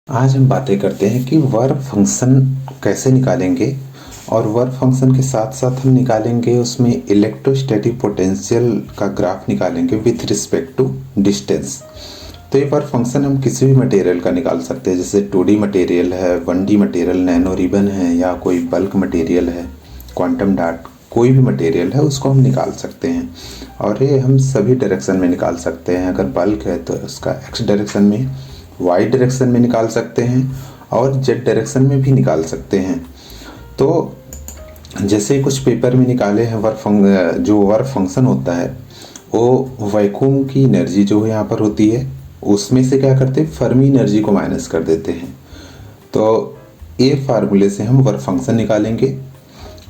आज हम बातें करते हैं कि वर्क फंक्शन कैसे निकालेंगे और वर्क फंक्शन के साथ साथ हम निकालेंगे उसमें इलेक्ट्रोस्टैटिक पोटेंशियल का ग्राफ निकालेंगे विथ रिस्पेक्ट टू डिस्टेंस। तो ये वर्क फंक्शन हम किसी भी मटेरियल का निकाल सकते हैं, जैसे 2D मटेरियल है, 1D मटेरियल, नैनो रिबन है, या कोई बल्क मटेरियल है, क्वांटम डॉट, कोई भी मटेरियल है उसको हम निकाल सकते हैं। और ये हम सभी डायरेक्शन में निकाल सकते हैं। अगर बल्क है तो उसका एक्स डायरेक्शन में, वाई डायरेक्शन में निकाल सकते हैं और जेड डायरेक्शन में भी निकाल सकते हैं। तो जैसे कुछ पेपर में निकाले हैं जो वर्क फंक्शन होता है वो वैक्यूम की एनर्जी जो यहाँ पर होती है उसमें से क्या करते हैं, फर्मी एनर्जी को माइनस कर देते हैं। तो ये फार्मूले से हम वर्क फंक्शन निकालेंगे।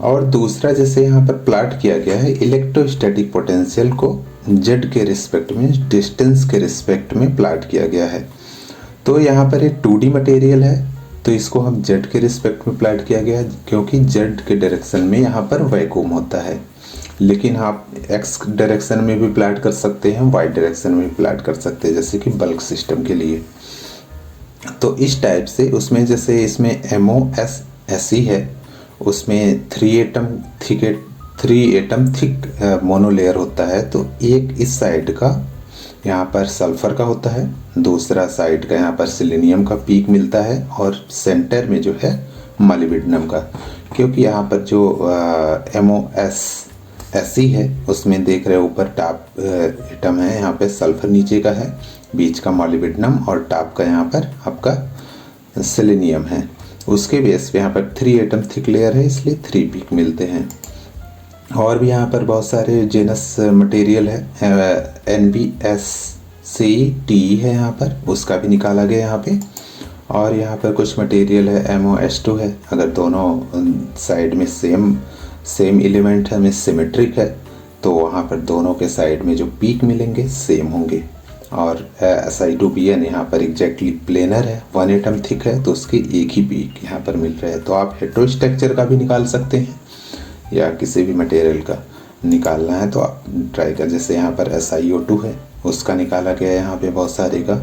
और दूसरा, जैसे यहाँ पर प्लॉट किया गया है इलेक्ट्रोस्टैटिक पोटेंशियल को जेड के रिस्पेक्ट में, डिस्टेंस के रिस्पेक्ट में प्लॉट किया गया है। तो यहाँ पर एक 2D मटेरियल है तो इसको हम जेड के रिस्पेक्ट में प्लॉट किया गया है, क्योंकि जेड के डायरेक्शन में यहाँ पर वैक्यूम होता है। लेकिन आप एक्स डायरेक्शन में भी प्लॉट कर सकते हैं, वाई डायरेक्शन में भी प्लॉट कर सकते हैं, जैसे कि बल्क सिस्टम के लिए। तो इस टाइप से उसमें जैसे इसमें MOSSE है, उसमें 3 एटम थिक मोनोलेयर होता है। तो एक इस साइड का यहाँ पर सल्फर का होता है, दूसरा साइड का यहाँ पर सिलेनियम का पीक मिलता है और सेंटर में जो है मॉलिब्डेनम का। क्योंकि यहाँ पर जो MOSSE है उसमें देख रहे हो ऊपर टॉप एटम है, यहाँ पे सल्फर नीचे का है, बीच का मॉलिब्डेनम और टॉप का यहाँ पर आपका सिलेनियम है। उसके बेस पे यहाँ पर 3 एटम थिक लेयर है, इसलिए 3 पीक मिलते हैं। और भी यहाँ पर बहुत सारे जेनस मटेरियल है, NBSCT है यहाँ पर, उसका भी निकाला गया यहाँ पे। और यहाँ पर कुछ मटेरियल है MOS2 है। अगर दोनों साइड में सेम एलिमेंट है, में सिमेट्रिक है, तो वहाँ पर दोनों के साइड में जो पीक मिलेंगे सेम होंगे। और Si2Bn यहाँ पर एग्जैक्टली प्लेनर है, 1 एटम थिक है, तो उसके एक ही पीक यहाँ पर मिल रहे हैं। तो आप हेटेरोस्ट्रक्चर का भी निकाल सकते हैं या किसी भी मटेरियल का निकालना है तो आप ट्राई कर। जैसे यहाँ पर SiO2 है, उसका निकाला गया है यहाँ पे बहुत सारे का।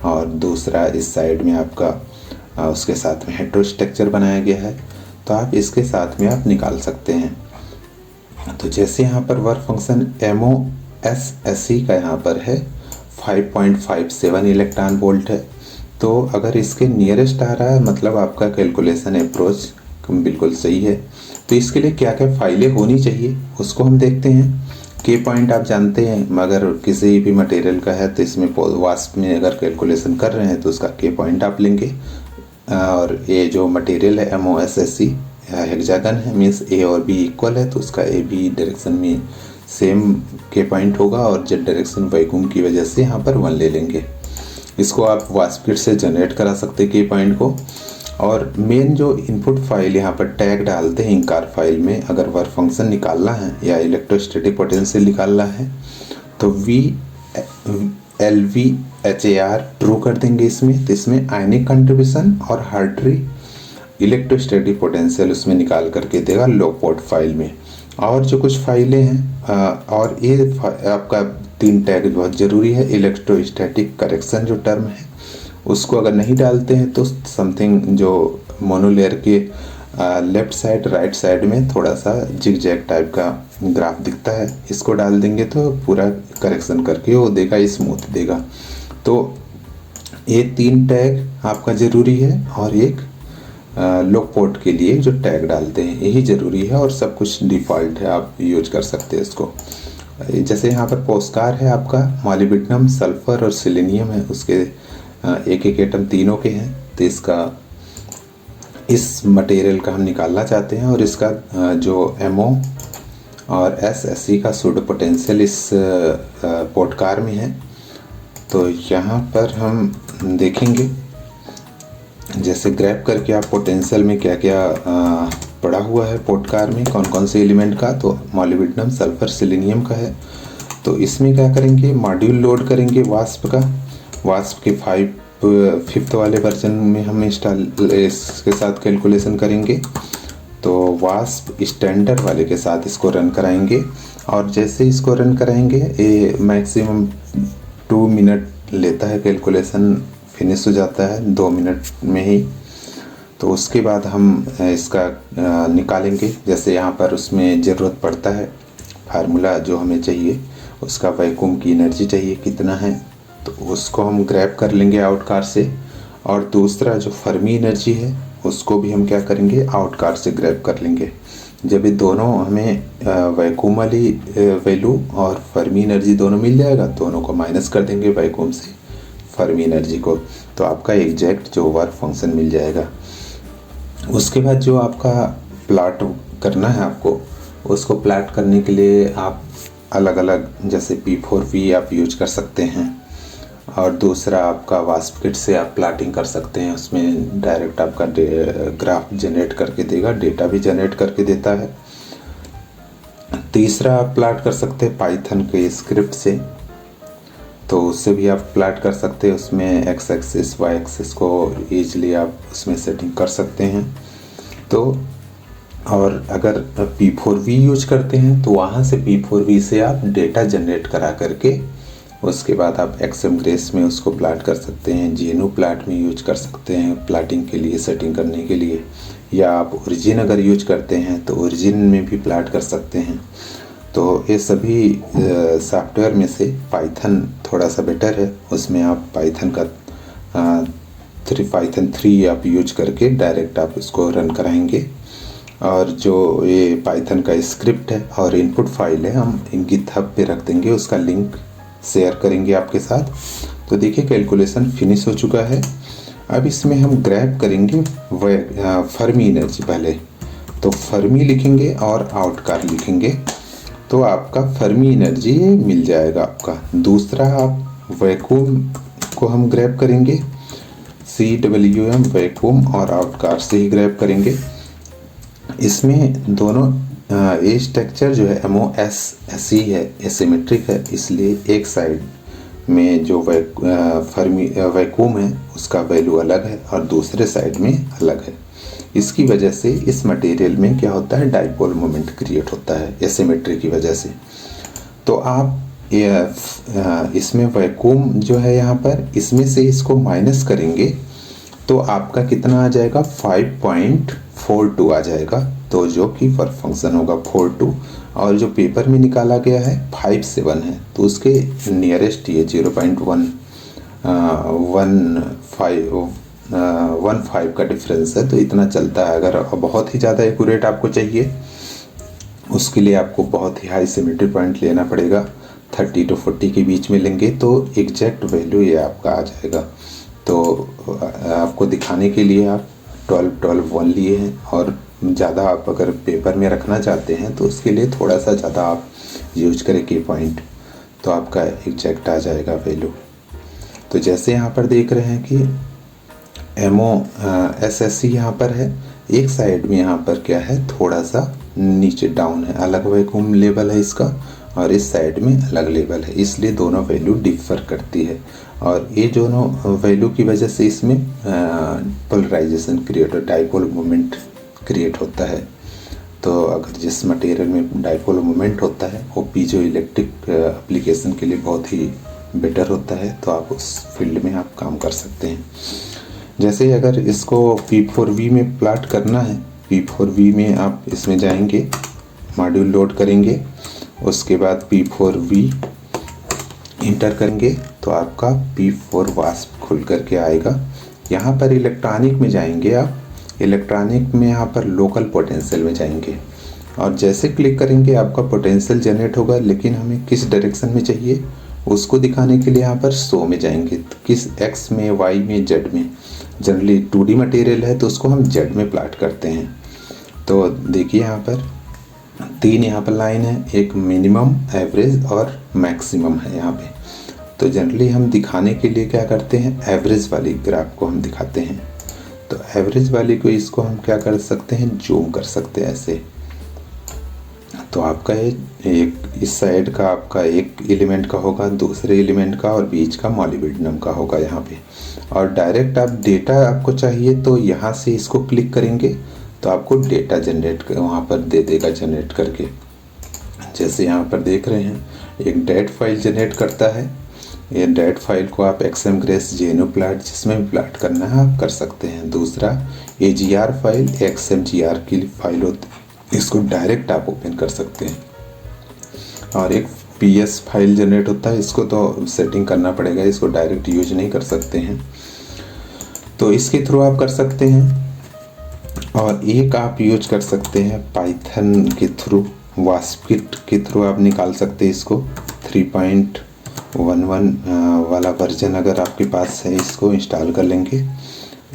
और दूसरा इस साइड में आपका उसके साथ में हेटेरोस्ट्रक्चर बनाया गया है, तो आप इसके साथ में आप निकाल सकते हैं। तो जैसे यहाँ पर वर्क फंक्शन MOSSE का यहाँ पर है 5.57 इलेक्ट्रॉन वोल्ट है। तो अगर इसके नियरेस्ट आ रहा है मतलब आपका कैलकुलेशन अप्रोच बिल्कुल सही है। तो इसके लिए क्या क्या फाइलें होनी चाहिए उसको हम देखते हैं। के पॉइंट आप जानते हैं, मगर किसी भी मटेरियल का है तो इसमें वास्प में अगर कैलकुलेशन कर रहे हैं तो उसका के पॉइंट आप लेंगे। और ये जो मटेरियल है MOSSE हेक्सागन है, मीन्स A और B इक्वल है, तो उसका AB डायरेक्शन में सेम के पॉइंट होगा और जेड डायरेक्शन वैक्यूम की वजह से यहाँ पर 1 ले लेंगे। इसको आप वास्प किट से जनरेट करा सकते हैं के पॉइंट को। और मेन जो इनपुट फाइल यहाँ पर टैग डालते हैं इंकार फाइल में, अगर वर्क फंक्शन निकालना है या इलेक्ट्रोस्टैटिक पोटेंशियल निकालना है तो VLVHAR ट्रू कर देंगे इसमें। तो इसमें आयनिक कंट्रीब्यूशन और हार्ट्री इलेक्ट्रोस्टैटिक पोटेंशियल उसमें निकाल करके देगा लोगपोर्ट फाइल में। और जो कुछ फाइलें हैं और ये आपका 3 टैग बहुत ज़रूरी है। इलेक्ट्रोस्टैटिक करेक्शन जो टर्म है उसको अगर नहीं डालते हैं तो समथिंग जो मोनोलेयर के लेफ्ट साइड राइट साइड में थोड़ा सा जिगजैग टाइप का ग्राफ दिखता है, इसको डाल देंगे तो पूरा करेक्शन करके वो देगा, स्मूथ देगा। तो ये 3 टैग आपका ज़रूरी है और एक लोगपोर्ट के लिए जो टैग डालते हैं यही ज़रूरी है, और सब कुछ डिफ़ॉल्ट है, आप यूज कर सकते हैं इसको। जैसे यहाँ पर पोस्कार है आपका, मॉलिब्डेनम, सल्फर और सिलेनियम है, उसके एक एक एटम तीनों के हैं। तो इसका इस मटेरियल का हम निकालना चाहते हैं और इसका जो MO और SSE का सूडो पोटेंशियल इस पोटकार में है। तो यहाँ पर हम देखेंगे जैसे ग्रैब करके आप पोटेंशियल में क्या क्या पड़ा हुआ है पोटकार में, कौन कौन से एलिमेंट का। तो मॉलिब्डेनम, सल्फर, सिलेनियम का है। तो इसमें क्या करेंगे, मॉड्यूल लोड करेंगे वास्प का। वास्प के 5th वाले वर्जन में हम इसके साथ कैलकुलेशन करेंगे। तो वास्प स्टैंडर्ड वाले के साथ इसको रन कराएंगे। और जैसे इसको रन कराएंगे ये मैक्सिमम 2 मिनट लेता है कैलकुलेशन फिनिश हो जाता है 2 मिनट में ही। तो उसके बाद हम इसका निकालेंगे। जैसे यहाँ पर उसमें ज़रूरत पड़ता है फार्मूला जो हमें चाहिए, उसका वैक्यूम की एनर्जी चाहिए कितना है, तो उसको हम ग्रैब कर लेंगे आउट कार से। और दूसरा जो फर्मी एनर्जी है उसको भी हम क्या करेंगे, आउट कार से ग्रैब कर लेंगे। जब ये दोनों हमें वैक्यूम वाली वैल्यू और फर्मी एनर्जी दोनों मिल जाएगा, दोनों को माइनस कर देंगे वैक्यूम से फर्मी एनर्जी को, तो आपका एग्जैक्ट जो वर्क फंक्शन मिल जाएगा। उसके बाद जो आपका प्लाट करना है आपको, उसको प्लाट करने के लिए आप अलग अलग जैसे P4V आप यूज कर सकते हैं, और दूसरा आपका वास्पकिट से आप प्लाटिंग कर सकते हैं। उसमें डायरेक्ट आपका ग्राफ जनरेट करके देगा, डेटा भी जनरेट करके देता है। तीसरा आप प्लाट कर सकते हैं पाइथन के स्क्रिप्ट से, तो उससे भी आप प्लाट कर सकते हैं। उसमें एक्स एक्सिस वाई एक्सिस को ईजिली आप उसमें सेटिंग कर सकते हैं। तो और अगर P4V यूज करते हैं तो वहाँ से P4V से आप डेटा जनरेट करा करके उसके बाद आप XM ग्रेस में उसको प्लाट कर सकते हैं, GNU प्लाट में यूज कर सकते हैं प्लाटिंग के लिए, सेटिंग करने के लिए। या आप ओरिजिन अगर यूज करते हैं तो ओरिजिन में भी प्लाट कर सकते हैं। तो ये सभी सॉफ्टवेयर में से पाइथन थोड़ा सा बेटर है। उसमें आप पाइथन का पाइथन 3 आप यूज करके डायरेक्ट आप इसको रन कराएंगे। और जो ये पाइथन का स्क्रिप्ट है और इनपुट फाइल है, हम गिटहब पे रख देंगे, उसका लिंक शेयर करेंगे आपके साथ। तो देखिए कैलकुलेशन फिनिश हो चुका है। अब इसमें हम ग्रैब करेंगे फर्मी एनर्जी पहले, तो फर्मी लिखेंगे और आउट कार लिखेंगे, तो आपका फर्मी एनर्जी मिल जाएगा आपका। दूसरा आप वैक्यूम को हम ग्रैब करेंगे, CWM वैक्यूम और आउट कार से ही ग्रैब करेंगे। इसमें दोनों ये स्ट्रक्चर जो है MOSSE है, एसिमेट्रिक है, इसलिए एक साइड में जो वैक्यूम है उसका वैल्यू अलग है और दूसरे साइड में अलग है। इसकी वजह से इस मटेरियल में क्या होता है, डाइपोल मोमेंट क्रिएट होता है एसिमेट्री की वजह से। तो आप इसमें वैक्यूम जो है यहाँ पर, इसमें से इसको माइनस करेंगे तो आपका कितना आ जाएगा, 5.42 आ जाएगा। तो जो कि वर्क फंक्शन होगा 42, और जो पेपर में निकाला गया है 57 है, तो उसके नियरेस्ट ये 0.15 का डिफरेंस है। तो इतना चलता है। अगर बहुत ही ज़्यादा एक्यूरेट आपको चाहिए, उसके लिए आपको बहुत ही हाई सिमेट्री पॉइंट लेना पड़ेगा, 30 to 40 के बीच में लेंगे तो एग्जैक्ट वैल्यू ये आपका आ जाएगा। तो आपको दिखाने के लिए आप 12-1 लिए हैं, और ज़्यादा आप अगर पेपर में रखना चाहते हैं तो उसके लिए थोड़ा सा ज़्यादा आप यूज करें की पॉइंट, तो आपका एग्जैक्ट आ जाएगा वैल्यू। तो जैसे यहाँ पर देख रहे हैं कि MOSSE यहाँ पर है, एक साइड में यहाँ पर क्या है, थोड़ा सा नीचे डाउन है, अलग वैक्यूम लेवल है इसका, और इस साइड में अलग लेवल है, इसलिए दोनों वैल्यू डिफर करती है। और ये दोनों वैल्यू की वजह से इसमें polarization create, dipole moment create होता है। तो अगर जिस मटेरियल में डाइपोल मोमेंट होता है वो पीजो इलेक्ट्रिक एप्लीकेशन के लिए बहुत ही बेटर होता है, तो आप उस फील्ड में आप काम कर सकते हैं। जैसे अगर इसको P4V में प्लाट करना है, P4V में आप इसमें जाएंगे, मॉड्यूल लोड करेंगे, उसके बाद P4V इंटर करेंगे तो आपका P4 वास्प खुल करके आएगा। यहाँ पर इलेक्ट्रॉनिक में जाएंगे आप, इलेक्ट्रॉनिक में यहाँ पर लोकल पोटेंशियल में जाएंगे, और जैसे क्लिक करेंगे आपका पोटेंशियल जनरेट होगा, लेकिन हमें किस डायरेक्शन में चाहिए उसको दिखाने के लिए यहाँ पर शो में जाएंगे, तो किस X में, Y में, Z में। जनरली 2D मटेरियल है तो उसको हम Z में प्लाट करते हैं। तो देखिए यहाँ पर 3 यहाँ पर लाइन है, एक मिनिमम, एवरेज और मैक्सिमम है यहाँ पे। तो जनरली हम दिखाने के लिए क्या करते हैं, एवरेज वाली ग्राफ को हम दिखाते हैं। तो एवरेज वाली को, इसको हम क्या कर सकते हैं, जूम कर सकते हैं ऐसे। तो आपका एक इस साइड का आपका एक एलिमेंट का होगा, दूसरे एलिमेंट का और बीच का मॉलिब्डेनम का होगा यहाँ पे। और डायरेक्ट आप डेटा आपको चाहिए तो यहाँ से इसको क्लिक करेंगे तो आपको डेटा जनरेट वहाँ पर दे देगा, जनरेट करके। जैसे यहाँ पर देख रहे हैं एक डेट फाइल जनरेट करता है, ये डेट फाइल को आप XM ग्रेस जेनो प्लाट जिसमें भी प्लाट करना है आप कर सकते हैं। दूसरा AGR फाइल XMGR की फाइल होती है, इसको डायरेक्ट आप ओपन कर सकते हैं। और एक PS फाइल जनरेट होता है, इसको तो सेटिंग करना पड़ेगा, इसको डायरेक्ट यूज नहीं कर सकते हैं, तो इसके थ्रू आप कर सकते हैं। और एक आप यूज कर सकते हैं पाइथन के थ्रू, वास्पकिट के थ्रू आप निकाल सकते हैं इसको। 3.11 वाला वर्जन अगर आपके पास है, इसको इंस्टॉल कर लेंगे,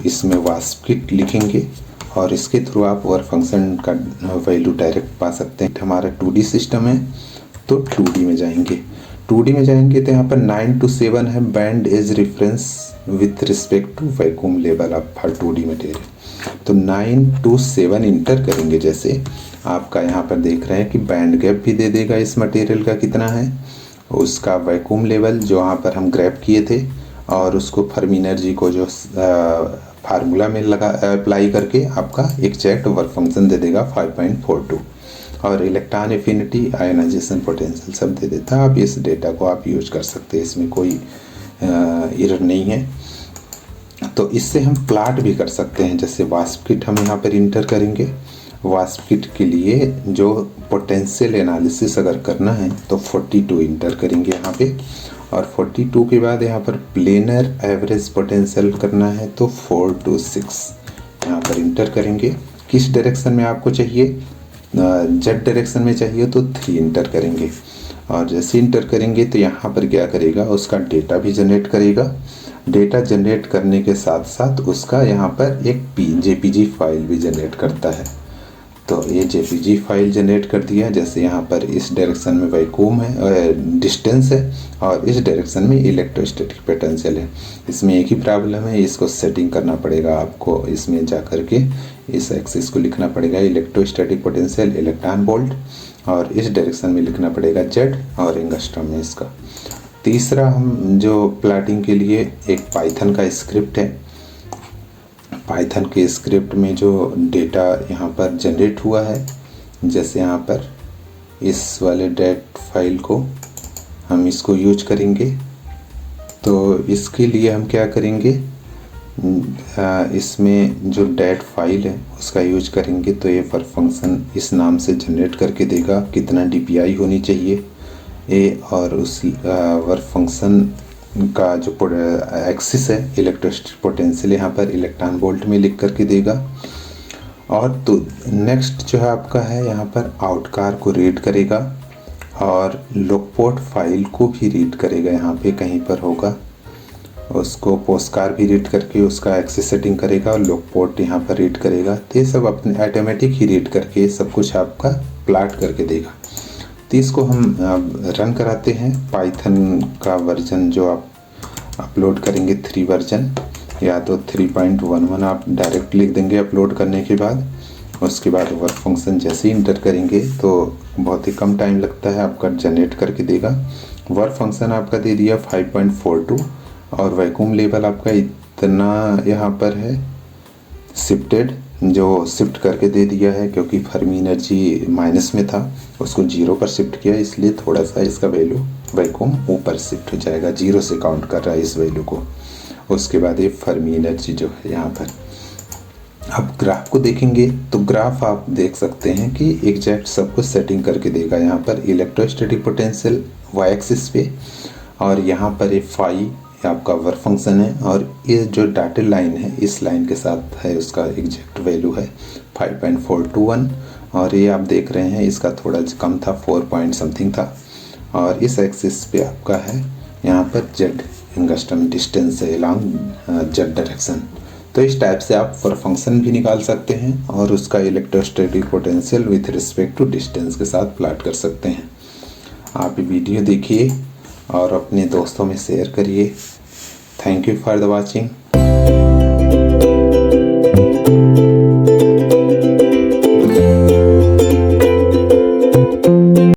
इसमें वास्पकिट लिखेंगे और इसके थ्रू आप वर्क फंक्शन का वैल्यू डायरेक्ट पा सकते हैं। हमारा 2D सिस्टम है तो 2D में जाएंगे। 2D में जाएंगे तो यहाँ पर 9 to 7 है band edge reference with respect to vacuum level of 2D material. तो 9 to 7 इंटर करेंगे, जैसे आपका यहाँ पर देख रहे हैं कि बैंड गैप भी दे देगा इस मटेरियल का कितना है, उसका वैक्यूम लेवल जो यहाँ पर हम ग्रैब किए थे, और उसको फर्मी एनर्जी को जो फार्मूला में लगा अप्लाई करके आपका एग्जैक्ट वर्क फंक्शन दे देगा 5.42, और इलेक्ट्रॉन एफिनिटी आयोनाइजेशन पोटेंशियल सब दे देता है। आप इस डेटा को आप यूज कर सकते हैं, इसमें कोई एरर नहीं है। तो इससे हम प्लाट भी कर सकते हैं, जैसे वास्पकिट हम यहाँ पर इंटर करेंगे। वास्पकिट के लिए जो पोटेंशियल एनालिसिस अगर करना है तो 42 इंटर करेंगे यहाँ पे, और 42 के बाद यहाँ पर प्लेनर एवरेज पोटेंशियल करना है तो 426 यहाँ पर इंटर करेंगे। किस डायरेक्शन में आपको चाहिए, जेड डायरेक्शन में चाहिए तो 3 इंटर करेंगे, और जैसे इंटर करेंगे तो यहाँ पर क्या करेगा, उसका डेटा भी जनरेट करेगा। डेटा जनरेट करने के साथ साथ उसका यहाँ पर एक JPG फाइल भी जनरेट करता है। तो ये JPG फाइल जनरेट कर दिया, जैसे यहाँ पर इस डायरेक्शन में वैक्यूम है, डिस्टेंस है, और इस डायरेक्शन में इलेक्ट्रोस्टैटिक पोटेंशियल है। इसमें एक ही प्रॉब्लम है, इसको सेटिंग करना पड़ेगा आपको, इसमें जा कर के इस एक्सिस को लिखना पड़ेगा इलेक्ट्रोस्टैटिक पोटेंशियल इलेक्ट्रॉन वोल्ट, और इस डायरेक्शन में लिखना पड़ेगा जेड और एंगस्ट्रॉम में इसका। तीसरा हम जो प्लाटिंग के लिए एक पाइथन का स्क्रिप्ट है, पाइथन के स्क्रिप्ट में जो डेटा यहाँ पर जनरेट हुआ है, जैसे यहाँ पर इस वाले डेट फाइल को हम इसको यूज करेंगे। तो इसके लिए हम क्या करेंगे, इसमें जो डेट फाइल है उसका यूज करेंगे, तो ये वर्क फंक्शन इस नाम से जनरेट करके देगा कितना DPI होनी चाहिए ए, और उस वर्क फंक्शन का जो एक्सिस है इलेक्ट्रोस्टैटिक पोटेंशियल यहाँ पर इलेक्ट्रॉन वोल्ट में लिख करके देगा। और तो नेक्स्ट जो है आपका है यहाँ पर आउटकार को रीड करेगा, और लोकपोर्ट फाइल को भी रीड करेगा, यहाँ पे कहीं पर होगा, उसको पोस्टकार भी रीड करके उसका एक्सिस सेटिंग करेगा, और लोकपोर्ट यहाँ पर रीड करेगा। तो ये सब अपने ऑटोमेटिक ही रीड करके सब कुछ आपका प्लाट करके देगा। तो इसको हम रन कराते हैं। पाइथन का वर्जन जो आप अपलोड करेंगे 3 वर्जन, या तो 3.11 आप डायरेक्ट लिख देंगे अपलोड करने के बाद। उसके बाद वर्क फंक्शन जैसे ही इंटर करेंगे तो बहुत ही कम टाइम लगता है, आपका जनरेट करके देगा। वर्क फंक्शन आपका दे दिया 5.42, और वैक्यूम लेवल आपका इतना यहाँ पर है शिफ्टेड, जो शिफ्ट करके दे दिया है, क्योंकि फर्मी एनर्जी माइनस में था उसको 0 पर शिफ्ट किया, इसलिए थोड़ा सा इसका वैल्यू वैक्यूम ऊपर शिफ्ट हो जाएगा, 0 से काउंट कर रहा है इस वैल्यू को। उसके बाद ये फर्मी एनर्जी जो है यहाँ पर। अब ग्राफ को देखेंगे तो ग्राफ आप देख सकते हैं कि एग्जैक्ट सब कुछ सेटिंग करके देगा। यहाँ पर इलेक्ट्रोस्टैटिक पोटेंशियल वाई एक्सिस पे, और यहाँ पर ये फाई आपका वर्क फंक्शन है, और ये जो डॉटेड लाइन है इस लाइन के साथ है उसका एग्जैक्ट वैल्यू है 5.421, और ये आप देख रहे हैं इसका थोड़ा कम था 4 पॉइंट समथिंग था। और इस एक्सिस पे आपका है यहाँ पर जेड एंगस्ट्रॉम डिस्टेंस है अलॉन्ग जेड डायरेक्शन। तो इस टाइप से आप वर्क फंक्शन भी निकाल सकते हैं, और उसका electrostatic potential with respect to distance के साथ प्लॉट कर सकते हैं। आप ये वीडियो देखिए और अपने दोस्तों में शेयर करिए। Thank you for the watching.